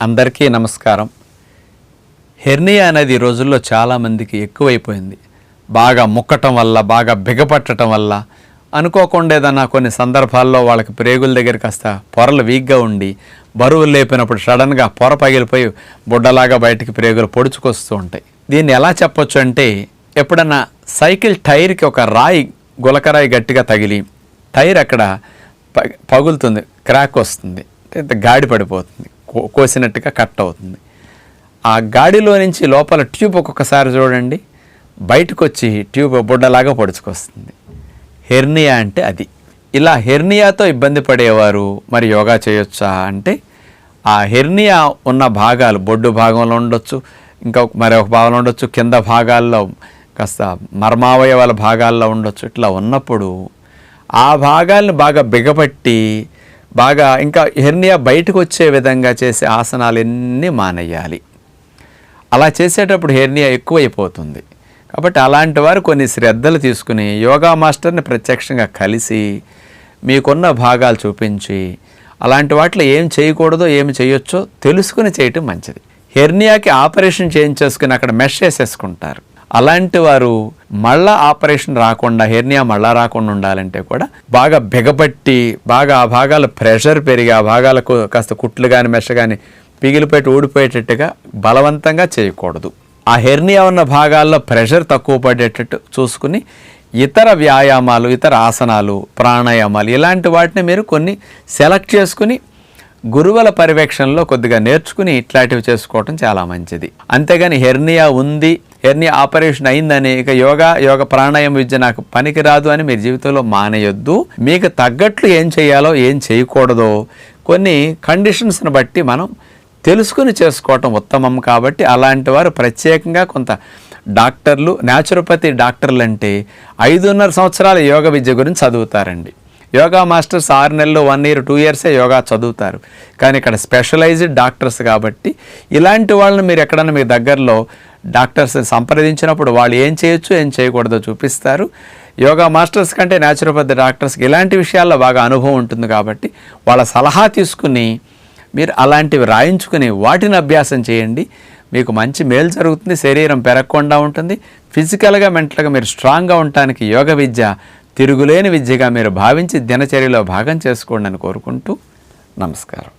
అందరికీ నమస్కారం. హెర్నియా అనేది ఈ రోజుల్లో చాలామందికి ఎక్కువైపోయింది. బాగా ముక్కటం వల్ల, బాగా బిగపట్టడం వల్ల, అనుకోకుండా ఏదన్నా కొన్ని సందర్భాల్లో వాళ్ళకి ప్రేగుల దగ్గర కాస్త పొరలు వీక్గా ఉండి బరువులు లేపినప్పుడు సడన్గా పొర పగిలిపోయి బుడ్డలాగా బయటికి ప్రేగులు పొడుచుకొస్తూ ఉంటాయి. దీన్ని ఎలా చెప్పొచ్చు అంటే, ఎప్పుడన్నా సైకిల్ టైర్కి ఒక రాయి, గులకరాయి గట్టిగా తగిలి టైర్ అక్కడ పగులుతుంది, క్రాక్ వస్తుంది, గాడి పడిపోతుంది, కోసినట్టుగా కట్ అవుతుంది. ఆ గాడిలో నుంచి లోపల ట్యూబ్ ఒక్కొక్కసారి చూడండి బయటకు వచ్చి ట్యూబ్ బుడ్డలాగా పొడుచుకొస్తుంది. హెర్నియా అంటే అది. ఇలా హెర్నియాతో ఇబ్బంది పడేవారు మరి యోగా చేయొచ్చా అంటే, ఆ హెర్నియా ఉన్న భాగాలు బొడ్డు భాగంలో ఉండొచ్చు, మరొక భాగంలో ఉండొచ్చు, కింద భాగాల్లో కాస్త మర్మావయవాల భాగాల్లో ఉండొచ్చు. ఇట్లా ఉన్నప్పుడు ఆ భాగాలను బాగా బిగపట్టి బాగా ఇంకా హెర్నియా బయటకు వచ్చే విధంగా చేసే ఆసనాలు ఎన్ని మానేయాలి. అలా చేసేటప్పుడు హెర్నియా ఎక్కువైపోతుంది. కాబట్టి అలాంటి వారు కొన్ని శ్రద్ధలు తీసుకుని యోగా మాస్టర్ని ప్రత్యక్షంగా కలిసి మీకున్న భాగాలు చూపించి అలాంటి వాటిలో ఏం చేయకూడదో ఏమి చేయొచ్చో తెలుసుకుని చేయటం మంచిది. హెర్నియాకి ఆపరేషన్ చేయించేసుకుని అక్కడ మెష్ చేసేసుకుంటారు. అలాంటి వారు మళ్ళా ఆపరేషన్ రాకుండా, హెర్నియా మళ్ళా రాకుండా ఉండాలంటే కూడా బాగా బిగపట్టి బాగా ఆ భాగాలు ప్రెషర్ పెరిగి ఆ భాగాలకు కాస్త కుట్లు కానీ మెష కానీ పిగిలిపెట్టి ఊడిపోయేటట్టుగా బలవంతంగా చేయకూడదు. ఆ హెర్నియా ఉన్న భాగాల్లో ప్రెషర్ తక్కువ పడేటట్టు చూసుకుని ఇతర వ్యాయామాలు, ఇతర ఆసనాలు, ప్రాణాయామాలు ఇలాంటి వాటిని మీరు కొన్ని సెలెక్ట్ చేసుకుని గురువుల పర్యవేక్షణలో కొద్దిగా నేర్చుకుని ఇట్లాంటివి చేసుకోవటం చాలా మంచిది. అంతేగాని హెర్నియా ఉంది, హెర్నియా ఆపరేషన్ అయిందని ఇక యోగ ప్రాణాయామ విద్య నాకు పనికిరాదు అని మీరు జీవితంలో మానేయొద్దు. మీకు తగ్గట్లు ఏం చేయాలో ఏం చేయకూడదో కొన్ని కండిషన్స్ని బట్టి మనం తెలుసుకుని చేసుకోవటం ఉత్తమం. కాబట్టి అలాంటి వారు ప్రత్యేకంగా కొంత డాక్టర్లు, న్యాచురోపతి డాక్టర్లు అంటే 5.5 సంవత్సరాల యోగ విద్య గురించి చదువుతారండి. యోగా మాస్టర్స్ 6 నెలలు, 1 year, 2 years యోగా చదువుతారు. కానీ ఇక్కడ స్పెషలైజ్డ్ డాక్టర్స్ కాబట్టి ఇలాంటి వాళ్ళని మీరు ఎక్కడన్నా మీ దగ్గరలో డాక్టర్స్ సంప్రదించినప్పుడు వాళ్ళు ఏం చేయొచ్చు ఏం చేయకూడదో చూపిస్తారు. యోగా మాస్టర్స్ కంటే న్యాచురోపతి డాక్టర్స్కి ఇలాంటి విషయాల్లో బాగా అనుభవం ఉంటుంది కాబట్టి వాళ్ళ సలహా తీసుకుని మీరు అలాంటివి రాయించుకుని వాటిని అభ్యాసం చేయండి. మీకు మంచి మేలు జరుగుతుంది, శరీరం పెరగకుండా ఉంటుంది, ఫిజికల్గా మెంటల్గా మీరు స్ట్రాంగ్గా ఉండటానికి యోగ విద్య తిరుగులేని విద్యగా మీరు భావించి దినచర్యలో భాగం చేసుకోండి అని కోరుకుంటూ నమస్కారం.